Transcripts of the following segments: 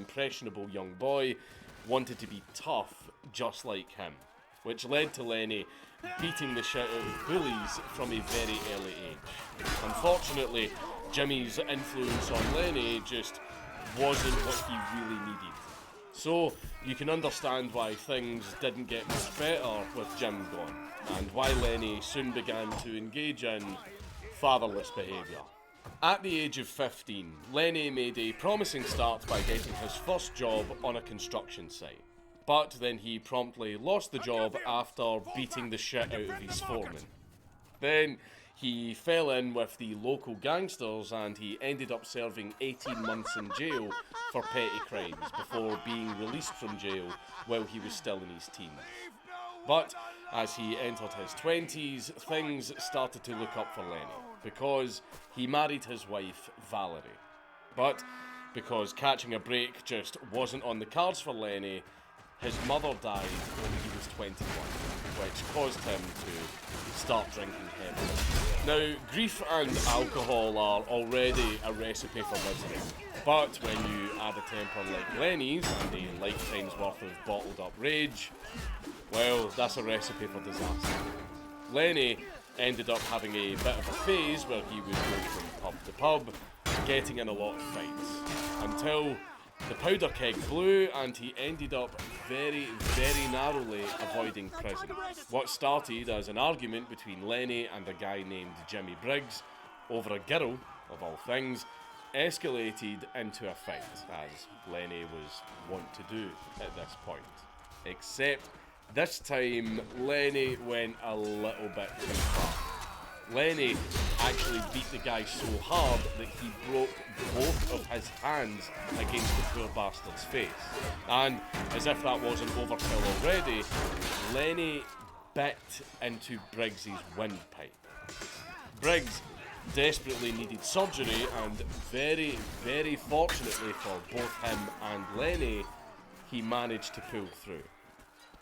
impressionable young boy, wanted to be tough just like him, which led to Lenny beating the shit out of bullies from a very early age. Unfortunately, Jimmy's influence on Lenny just wasn't what he really needed. So, you can understand why things didn't get much better with Jim gone, and why Lenny soon began to engage in fatherless behaviour. At the age of 15, Lenny made a promising start by getting his first job on a construction site. But then he promptly lost the job after beating the shit out of his foreman. Then he fell in with the local gangsters and he ended up serving 18 months in jail for petty crimes before being released from jail while he was still in his teens. But as he entered his 20s, things started to look up for Lenny because he married his wife, Valerie. But because catching a break just wasn't on the cards for Lenny, his mother died when he was 21, which caused him to start drinking heavily. Now, grief and alcohol are already a recipe for misery, but when you add a temper like Lenny's and a lifetime's worth of bottled up rage, well, that's a recipe for disaster. Lenny ended up having a bit of a phase where he would go from pub to pub, getting in a lot of fights, until the powder keg blew and he ended up very, very narrowly avoiding prison. What started as an argument between Lenny and a guy named Jimmy Briggs over a girl, of all things, escalated into a fight, as Lenny was wont to do at this point. Except this time, Lenny went a little bit too far. Lenny actually beat the guy so hard that he broke both of his hands against the poor bastard's face. And as if that wasn't overkill already, Lenny bit into Briggs's windpipe. Briggs desperately needed surgery, and very, very fortunately for both him and Lenny, he managed to pull through.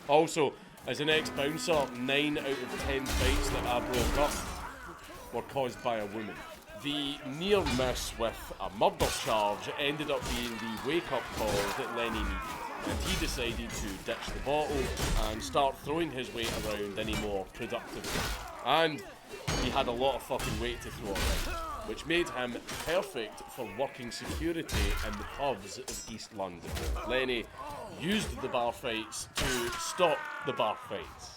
Also, as an ex-bouncer, 9 out of 10 fights that I broke up were caused by a woman. The near miss with a murder charge ended up being the wake-up call that Lenny needed, and he decided to ditch the bottle and start throwing his weight around any more productively. And he had a lot of fucking weight to throw around, which made him perfect for working security in the pubs of East London. Lenny used the bar fights to stop the bar fights.